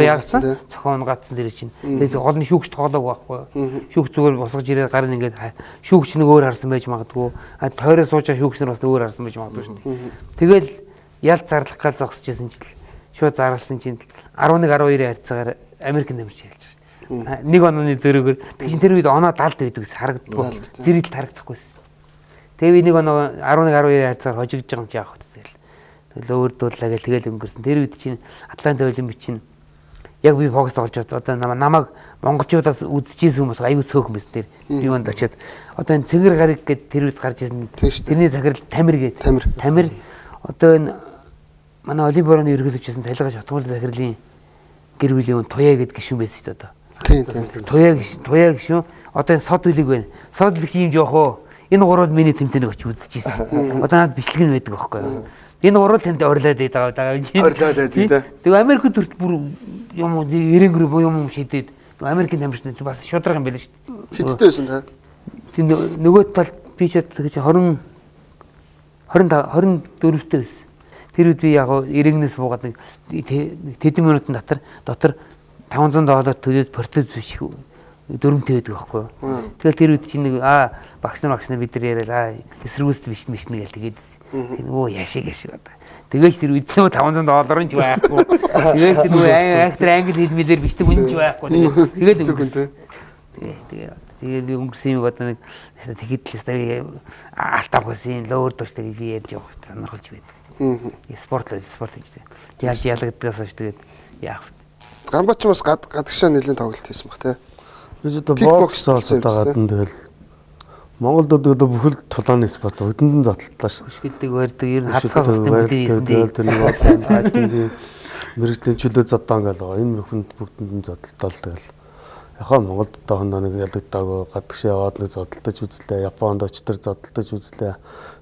Яасан цохон унгацсан тэр чинь. Тэгээд голны шүүгч тоолоог байхгүй. Шүүгч зүгээр босгож ирээд гарын ингээд шүүгч нэг өөр харсан байж магадгүй. Тойроо сууж байгаа шүүгч нар бас өөр харсан байж магадгүй шүү. Тэгэл ялт зарлах гал зогсож исэн чил шууд зарлсан чинь 11-12 харьцаагаар Америк нэмэрч ялж байна. Нэг онооны зөрөөгөр тэг чин тэр үед оноо далд байдаг гэсэн харагддаггүй. Зэрэгт харагдахгүйсэн. Тэгээ би нэг оноо 11-12 харьцаагаар хожигдж байгаа юм чи яах вэ? Тэгэл өөр дуудлаа гэх тэгэл өнгөрсөн. Тэр үед чинь Атлант олимпик чинь яг би фокус олж одоо намайг монголчуудаас үзчихсэн хүмүүс аюу цөөхөн байсан тэр. Би онд очиод одоо энэ цэнгэр гариг гэд тэр үед гарч ирсэн. Тэрний захирал Тамир гээд. Тамир одоо энэ манай олимпиорны ерөнхийлөгчсэн талигаж хотгол захирлын гэр бүлийн туяа гэд гишүүн байсан шүү дээ одоо. Тийм. Туяа гишүүн одоо энэ сод үлэг байна. Сод үлэг юм жоохоо. Энэ гурвууд миний тэмцээнийг очиж үзчихсэн. Одоо надад бичлэг нь байдаг байхгүй юу? Энэ гурвал танд орлоод байгаа юм чинь. Орлоод байдаг. Тэгээ Америкт хүртэл бүр юм эрэнгэр юм шидэд Америкийн тамирчид бас шудраг юм байл шүү дээ. Хиттэй байсан та. Тийм нөгөө талд би ч тэгэж 24-тэй байсан. Тэр үед би яг эрэнгнээс буугаад нэг тэдэн минутын дотор $500 төлөөд протез биш дөрмтэй байдаг байхгүй юу. Тэгэл тэр үед чинь нэг багш нар бид нар яриад эсэргүүцэд биш нэг л тэгээд өө яшиг одоо. Тэгэж тэр үед $500 нь ч байхгүй. Тэгэж тэр нөгөө актер англи хэлмэлээр бичдэг үнэн ч байхгүй. Тэгээд өнгөрсөн. Тэгээд би өнгөрсөн юм одоо нэг тэгэхэд л алтаа байсан лөөр дуртай би ярьж явах сонирхолж байдаг. Спорт гэж тийм. Ялж ялагддагаас хойш тэгээд яах вэ? Гамбач бас гадагшаа нэлээд тоглолт хийсэн баг тий. Biz одоо бокс олсод гадна тэгэл Монголд одоо бүхэл тулааны спорт өдөндөн задлаа шүү. Хөшгөлдөг барьдаг ер нь хацсаас устын бүдийн тэгэл тэр нэг одоо мэрэгжлийн чөлөө зодоо ингээл байгаа. Энэ бүхэнд бүгдэнд зодтолтол тэгэл. Яхаа Монголд одоо хондоо нэг ялагдаагүй гадагшаа яваад нэг зодтолтож үзлээ. Японд очтер зодтолтож үзлээ.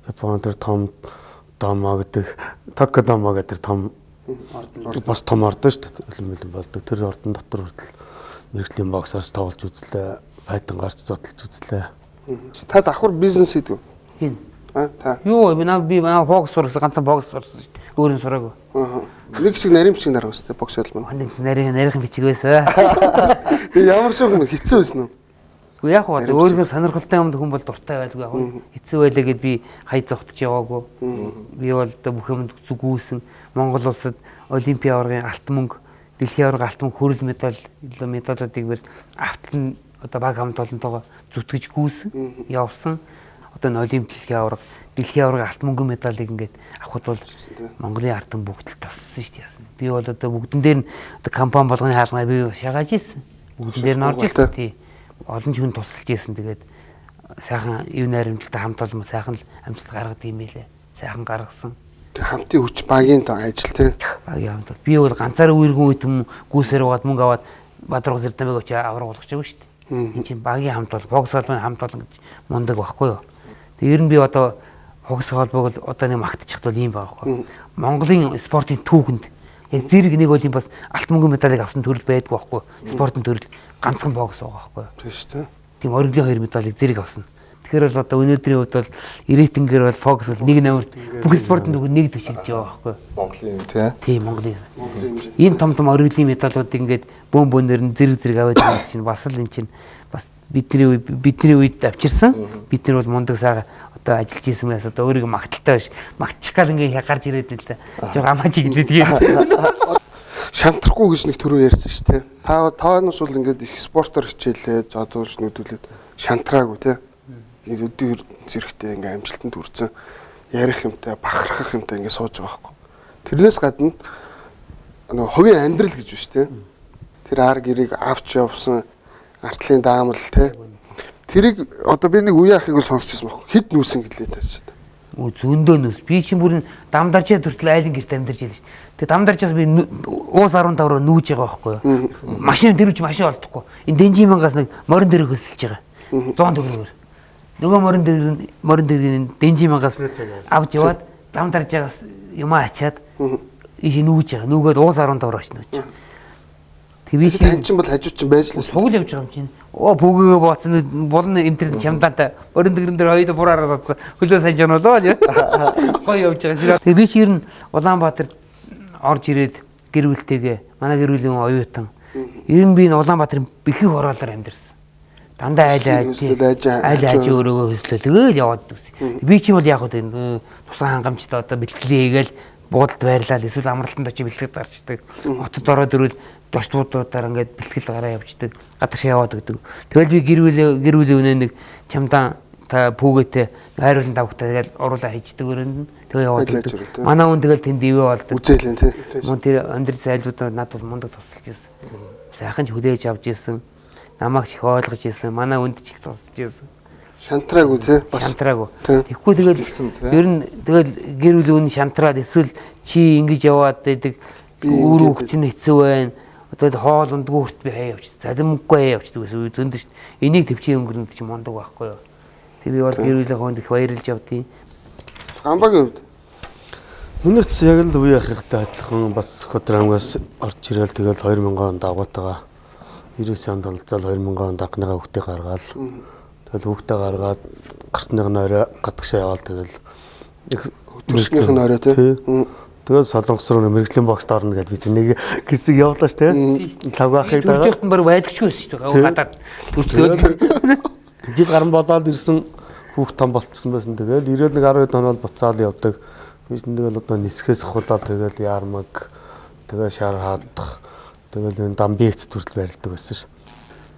Японд тэр том дамаа гэдэг Такадама гэдэг том бас том ордон шүү дээ. Элемэлэн болдог. Тэр ордон дотор хүртэл мэрэгжлийн боксоос тоглож үзлээ. Файтан гарч зодтолж үзлээ. Та давхар бизнес хийдэг үү? Хин. Та. Юу би манай бокс сурсан ганцхан бокс сурсан шүү дээ. Өөр нь сураагүй. Нэг хэсэг наримчиг нарах өстэй бокс ялмаа. Ханыг нарийнхан бичиг байсан. Тэгээ ямар шоух хэцүү байсан уу? Уу яг гоо өөрийнхөө сонирхолтой юмд хүн бол дуртай байлгүй яг хэцүү байлаа гэд би хай зогтож яваагүй. Би бол одоо бүх юмд зүгүүсэн. Монгол улсад олимпийн аваргын алтан мөнгө, дэлхийн аваргын алтан мөнгө, хүрэл медалуудыг бэр автал нь одоо баг хамт олонтойгоо зүтгэж гүйсэн, явсан. Одоо н олимп дэлхийн аварга, дэлхийн аваргын алтан мөнгөн медалыг ингээд авахд бол Монголын ард түмэн бүгд л тоссон шүү дээ. Би бол одоо бүгдэн дээр нь одоо компани болгоны хаалгаа би шагааж ирсэн. Бүгдэн дээр нь орж ирсэн тий. Олон ч хүн тусалж ирсэн. Тэгээд сайхан ив найрамдалтай хамт олон сайхан л амжилт гаргадаг юм байлээ. Сайхан гаргасан. Хамтын хүч багийн ажил тий. Багийн хамт. Би бол ганцаараа үерхэн үе юм гүйсээр угаад мөнгө аваад Бадрагс Эрдэмэг очиж авраг болгож байгаа шүү дээ. Энэ чинь багийн хамт бол бокс холбооны хамт олон гэж мундаг байхгүй юу? Тэгээ ер нь би одоо бокс холбоог л одоо нэг магтчихд бол ийм байгаа байхгүй. Монголын спортын түүхэнд яг зэрэг нэг бол юм бас алтан мөнгөн медалийг авсан төрөл байдгүй байхгүй. Спортын төрөл ганцхан бокс байгаа байхгүй. Тийм шүү дээ. Тийм оргилын 2 медалийг зэрэг авсан. Тэгэхээр бол одоо өнөөдрийн хувьд бол рейтингээр бол фокус бол нэг номерт бүх спортын түүхэнд нэг төшөлж байгаа байхгүй. Монголын тий. Тийм Монголын. Энэ том том оргилын медалуудыг ингээд бөөнбөөнөр нь зэрэг аваад байгаа чинь бас л эн чинь бас бидний үед авчирсан. Бид нар бол мундаг сайхан одоо ажиллаж исэн байс одоо өөрийгөө магталтай биш. Магтчих гал ингээд гарч ирээд л да. Жог амаа чиглээд тэгээд шантрахгүй гэж нэг төрөө ярьсан шүү дээ. Таанус бол ингээд их спортоор хичээлээ, зодуулж нүдүүлээд шантраагүй тий. Тэгээд өдөр зэрэгтэй ингээд амжилтанд хүрсэн ярих юмтай, бахархах юмтай ингээд сууж байгаа байхгүй. Тэрнээс гадна нөгөө хувийн амьдрал гэж биш тий. Тэр ар гэрийг авч явсан артлын даамал тий. Тэрийг одоо би нэг үе ахыг бол сонсч байсан байхгүй. Хэд нүүсэн гэлээ таачаад. Зөндөө нүс. Би чинь бүр дамдарчаад хүртэл айлын гэрт амьдарч ялж шүү. Тэгээ дамдарчаас би уус 15 руу нүүж байгаа байхгүй юу. Машин дэрвч машин олдохгүй. Энэ Дэнжи мангаас нэг морин дээр хөсөлж байгаа. 100 төгрөгөөр. Нөгөө морин дээр Дэнжи мангаас авч яваад дамдарж байгаас юмаа ачаад иш нүүж байгаа. Нүгээд уус 15 руу очно гэж. Тэгээ би чинь тань бол хажууд чинь байж л сугал явж байгаа юм чинь. Бүгөө бооцсон болон интернет чамдаантай өрөн дэгрэн дээр хоёул бураараа содсон хөлөө сайн жаналоо гоё явж байгаа. Тэгээ би чи ер нь Улаанбаатар орж ирээд гэр бүлтэйгээ манай гэр бүлийн оюутан ер нь би Улаанбаатарын бэхих хороолоор амьдэрсэн. Дандаа айл аж өөрөөгөө хөслөө тэгэл яваад дүүс. Би чи бол яг хөө тусгай хангамжтай одоо бэлтгэлээ хийгээл буудалд байрлал эсвэл амралтанд очиж бэлтгэд гарчдаг. Хотод ороод ирвэл дочдуудаар ингээд бэлтгэл гараа явждаг. Гадагшаа яваад гэдэг. Тэгэл би гэр бүлийн үнэ нэг чамдаан та пүүгээтэй хайруулан давхтай тэгэл уруулаа хийждэг өрөөнд нь тэгээ яваад гэдэг. Манай хүн тэгэл тэнд ивэ болдог. Үзээлэн тий. Мөн тэр амьдрал сайлуудаар над бол мундаг тусалж ирсэн. Сайхан ч хүлээж авч ирсэн. Намайг ч их ойлгож ирсэн. Манай хүнд ч их тусалж ирсэн. Шантраагүй тий. Бас шантраагүй. Тэгэхгүй тэгэл ер нь тэгэл гэр бүлийн үнэ шантраад эсвэл чи ингэж яваад байдаг өөрөө хүчин хэцүү байна. Одоо хоол ундгүй хүрт би хаяа явчих. Залимгүй хаяа явчихдаг гэсэн үе зөндөө шүү дээ. Энийг төвчийн өнгөрөнд чи мундаг байхгүй юу? Тэг би бол гэр бүлийн хонд их баярлж явдیں۔ Гамбагийн хувьд Үнэт яг л үе ахихтай адилхан бас Хөдрамгаас орж ирэл тэгэл 2000 онд агуутайгаа 99 онд олзаал 2000 онд анхныгаа хүүхдээ гаргаал. Тэгэл хүүхдээ гаргаад гарсныхын орой гадагшаа яваал тэгэл төрснийхэн орой тий. Тэгээд солонгос руу мэрэгжлийн боксд орно гэдээ би чинь нэг хэсэг явлаа ш тий. Лав ахыг дагаа. Төрчөлтөнд баг байдагчгүй байсан шүү дээ. Гадаад төрчлөөд жил гарan болоод ирсэн хүүхд том болцсон байсан. Тэгэл 91 12 он бол буцаал явдаг. Би чинь тэгэл одоо нисхээс хулаал тэгэл яармаг тэгээ шар хаадах тэгэл энэ дамбиц төрөл барилдаг байсан ш.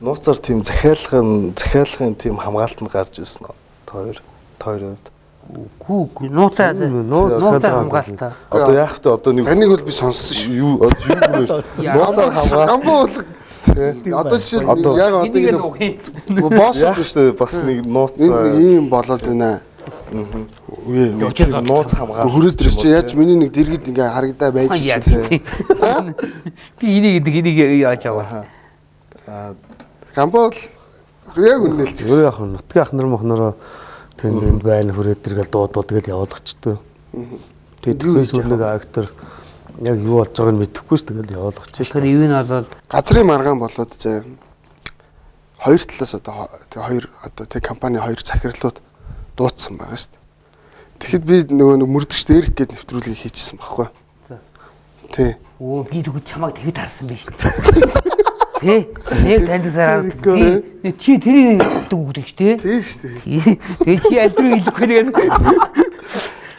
Нууцаар тийм захиалгын тийм хамгаалтанд гарч ирсэн үү? Хоёр хувьд. Үгүй нууцаа хамгаалалтаа. Одоо яах вэ? Одоо нэг таныг бол би сонссон шүү. юу нууцаар хамгаалалт. Гамбо бол одоо жишээ нь яг одоо босс Яах вэ? Бас нэг нууц ийм болоод байна. Үе нууц хамгаалалт. хүрээд ирч яаж миний нэг дэргэд ингээ харагдаа байж шүү. Би энийг яаж аваа. Гамбо бол яг үнэлж. Өөрөө яг нутгийн ах нар мохнороо тэнд байна хүрээд тэргээл дуудвал тэгэл явуулгачдаг. Тэгээд Facebook нэг актер яг юу болж байгааг нь мэдэхгүй ш тэгэл явуулгач. Тэгэхээр юу нь бол Газрын маргаан болоод заа. Хоёр талаас одоо тэг компани хоёр захирлууд дуудсан байгаа шүү дээ. Тэгэхэд би нөгөө мөрдөгч Эрик гээд нэвтрүүлгийг хийчихсэн байхгүй. Тий. Би тэгвэл чамайг тэгэд харсан биш үү? Тэ нэг таньдсаар би чи тэрийг дүүгдэг ш тэ. Тий шүү дээ. Тэгээ чи алдруу хэлэхгүй нэг.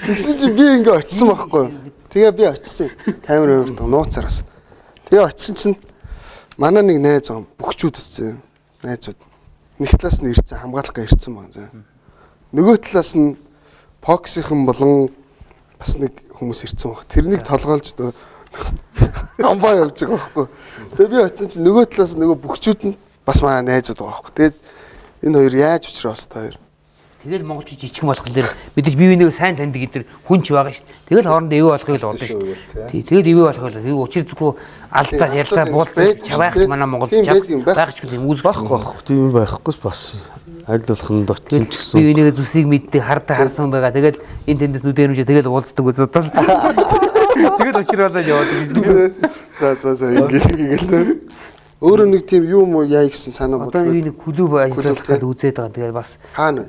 Тэгсэн чи би ингээ очисон байхгүй. Тэгээ би очисон. Камер өөртөө нууцараас. Тэгээ очисон чинь манай нэг найз бүгчүүд өссөн. Найзууд. Нэг талаас нь ирсэн хамгаалахгаа ирсэн баг заа. Нөгөө талаас нь Фоксийнхан болон бас нэг хүмүүс ирсэн баг. Тэрнийг толгойлж амбаа явж байгаа байхгүй. Тэгээ би очисон чинь нөгөө талаас нөгөө бүгчүүд нь бас манай найзууд байгаа байхгүй. Тэгээд энэ хоёр яаж учраас та хоёр. Тэгэл монголч жижиг болохоор мэдээж бие биенээ сайн таньдаг гэдэр хүн ч байгаа шүү дээ. Тэгэл хоорондоо ивэ болохыг л бодно шүү дээ. Тий, тэгэл ивэ болохыг л. Тэгээ учир зүггүй алцаа ярьцаа буулцаа чаваах манай монголч байх ч юм үүсэх байхгүй. Тийм байхгүй бас аль болох нь дотсон ч гэсэн. Би энийгээ зүсийг мэддэг хардаа харсан байгаа. Тэгэл энэ тэндээс нүдэрэмжээ тэгэл уулздаг үзэдэл. Тэгэл учир болоод яваад юм. За ингээл. Өөрөө нэг тийм юм уу яа гэсэн санаа бодлоо. Одоо нэг клуб ажиллах гэдэг үзээд байгаа. Тэгээ бас хаана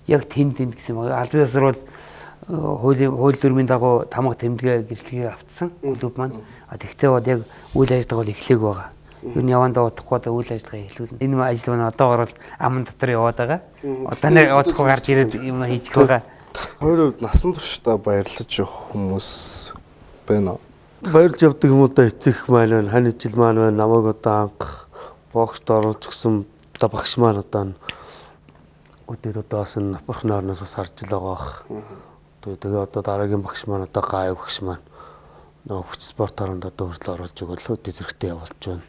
яг тэнд гэсэн юм. Албан ёсоор бол хууль дүрмийн дагуу тамга тэмдэглээ гэрчлэгийг автсан клуб маань. Тэгтээ бол яг үйл ажиллагаа бол эхлэх байгаа. Юу нь явандаа удахгүй одоо үйл ажиллагаа эхлүүлнэ. Энэ ажил маань одоогор бол аман дотор яваад байгаа. Одоо нэг удахгүй гарч ирээд юм хийчих байгаа. Хоёр хувьд насан туршдаа баярлаж явах хүмүүс байна уу? Баярлж явдаг юм уу да эцэг маань байна. Хань ижил маань байна. Намайг одоо анх боксд оруулж өгсөн одоо багш маань одоо өдөрт одоо бас напрахны орноос бас харж л байгаа бах. Тэгээ одоо дараагийн багш маань одоо гай багш маань нөгөө хүч спорт оронд одоо хүртэл оруулж өгөөл өдөө зэрэгтэй явуулж байна.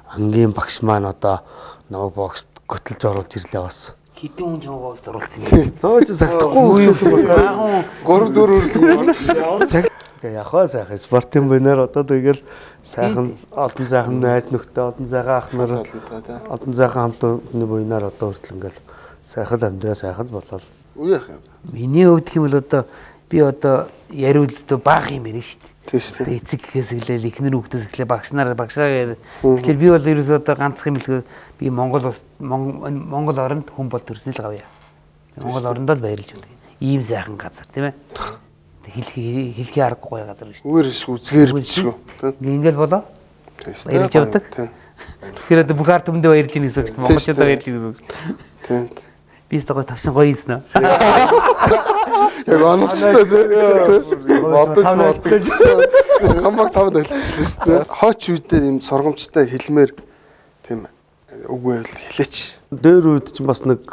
Ангийн багш маань одоо намайг боксд готлж оруулж ирлээ бас. Хэдэн хүн чамайг боксд оруулсан юм. Нөө ч сахлахгүй үесэн байна. 3-4 Тэгээ яхаа сайхан спортын бинаар одоо тэгэл сайхан олон сайхан найз нөхдөд олон сайхан ах нар олон сайхан хамтны буйнаар одоо хүртэл ингээл сайхан амьдраа сайхан болол. Үе яах юм. Миний хувьд гэх юм бол одоо би одоо яриул одоо баах юм байна шүү дээ. Тийм шүү дээ. Эцэг гэхээс эхлээл ихнэр хүүхдээс эхлээл багшнаар тэгэхээр би бол ерөөсөө одоо ганцхан хэлэхэд би Монгол оронд хүн бол төрсөн л гавья. Монгол оронд л баярлж байна. Ийм сайхан газар тийм ээ. Хэлхий аргагүй газар шүү дээ. Үгээр үзгээр шүү. Ингээл болоо. Баярлж явдаг. Тэгэхээр одоо бүх ард түмэндээ баярлж ийн гэсэн үг. Монголчуудаа баярлж ийн гэсэн үг. Тийм. Би стогой тавшин гоё юмснаа. Яг оноцтой тийм. Бодож хамаг тавд ойлчихлээ шүү дээ. Хооч үедээ юм сургамжтай хэлмээр тийм үгүй байл хэлээч. Дээр үед ч бас нэг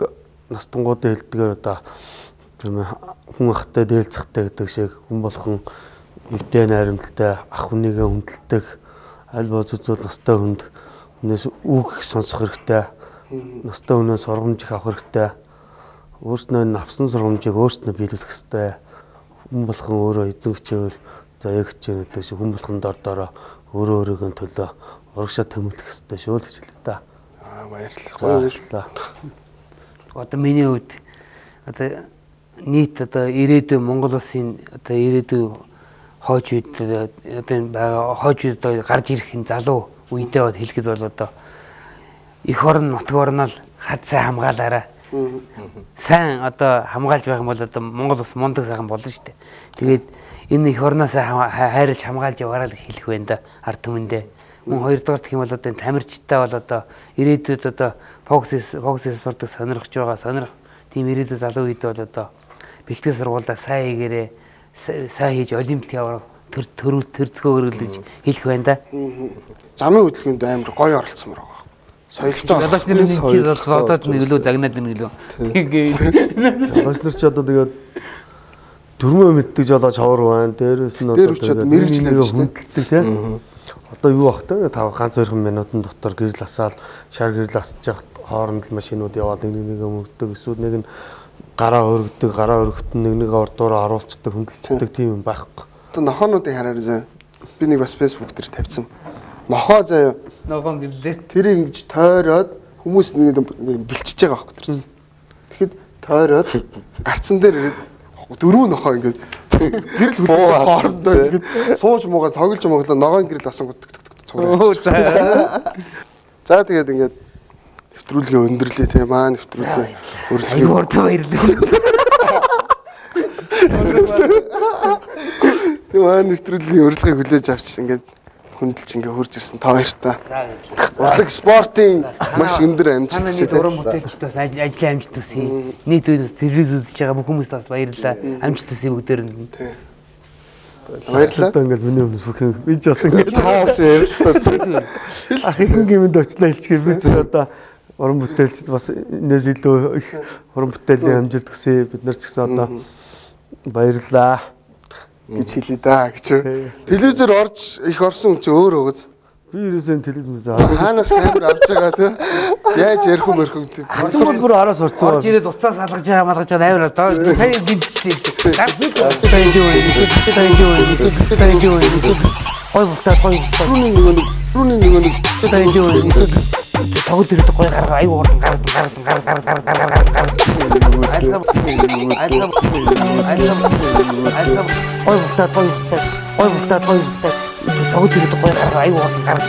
настангуудын хэлдгээр одоо тийм хүн ахтай дээлцэхтэй гэдэг шиг хүн болгон өвдөө найрамдалтай ах хүнийгээ хүндэлдэг аль бозцол настай хүнд хүнээс үг сонсох хэрэгтэй. Настай хүнээс сургамж их авах хэрэгтэй. Өөрснөө авсан сургамжийг өөрснөө биелүүлэх хэрэгтэй. Хүн болгон өөрөө эзэн хичээвэл заяа хичээнэ гэдэг шиг хүн болгон дор өөрөө өөрийнхөө төлөө урагшаа тэмүүлэх хэрэгтэй шүү л гэж хэлээ та. Баярлалаа. Одоо миний хувьд одоо нийт одоо ирээдүйн Монгол улсын одоо ирээдүйн хойч үед одоо хойч үед гарч ирэх залуу үедээ бол хэлэхэд бол одоо эх орн нутаг орноо хад сайн хамгаалаарай. Сайн одоо хамгаалж байх юм бол одоо Монгол улс мундаг сайхан болно шүү дээ. Тэгээд энэ эх орноос хайрлж хамгаалж яваарай гэж хэлэх байна да ард түмэндээ. Мөн хоёрдугаар гэх юм бол одоо тамирчтай бол одоо ирээдүйд одоо фокус спортыг сонирхож байгаа тийм ирээдүйд залуу үед бол одоо бэлтгэл сургуультай сайн хийгээрээ сайн хийж олимпиад явах төрцгөө өргөлж хэлэх байна да. Замын хөдөлгөөнд амар гоё оролцсон мөр байгаа. Залууч нарын нэг одоо нэг лөө загнаад нэг лөө. Залууч нар ч одоо тэгээд дөрмөө мэддэг жолооч ховор байна. Дээрээс нь Дээр өчөөд мэрэгчлээ шүү хүндэлдэг тийм. Одоо юу бах та 5 2 минутын дотор гэрэл асаал шар гэрэл асаж явах хооронд л машинууд яваад нэг мөгдөг эсвэл нэг нь гараа өргөдөг нэг ордоороо оруулцдаг хүндэлцдэг тийм юм байхгүй. Одоо нохоонуудыг хараарай. Би нэг бас Facebook дээр тавьсан. Нохоо заяа. Ногоон гэрлээ. Тэрийг ингэж тойроод хүмүүс нэг бэлчиж байгаа байхгүй тэрсэн. Тэгэхэд тойроод гарцсан дээр ирээд дөрөв нохоо ингэж гэрэл хүлээж хоорондоо ингэж сууж муугаа тоглож моглоо ногоон гэрэл асан цогроо. За тэгээд ингээд нэвтрүүлгээ өндөрлөө те маа нэвтрүүлгээ Аюу урд баярлалаа. Тэг маа нэвтрүүлгийн урилгыг хүлээж авч ингээд хүндэлж ингээд хурж ирсэн та баяртай. Урлаг спортын маш өндөр амжилт Танай уран бүтээлчд бас ажлын амжилт төсөй. Нийт үеэс телевиз үзэж байгаа бүх хүмүүст бас баярлалаа. Амжилт төсөй бүгдээр нь. Баярлалаа. Одоо ингээд миний өмнөс бүх юм би ч бас ингээд хаос ярьсан. ах ихэнх юмд очлоо хэлчихээ би ч одоо уран бүтээлчд бас энэс илүү их уран бүтээлийн амжилт хүсье бид нар ч гэсэн одоо баярлалаа гэж хэлээ да гэж. Телевизээр орж их орсон хүн чи өөр өгөөс. би ерөөсөө телевизээс Хаанаас камер авч байгаа те. Яаж ярих юм тийм. харцсан бүр араас орцсон. Орж ирээд уцаа салгаж байгаа малгаж байгаа амар одоо сайн гимчлээ. Гар Ой бухтаа гоё. Рүүний нэг Тоглож ирээд гоё гаргаа аюу урд гар. Ой бухтаа гоё. Тоглож ирээд гоё гаргаа аюу урд гар.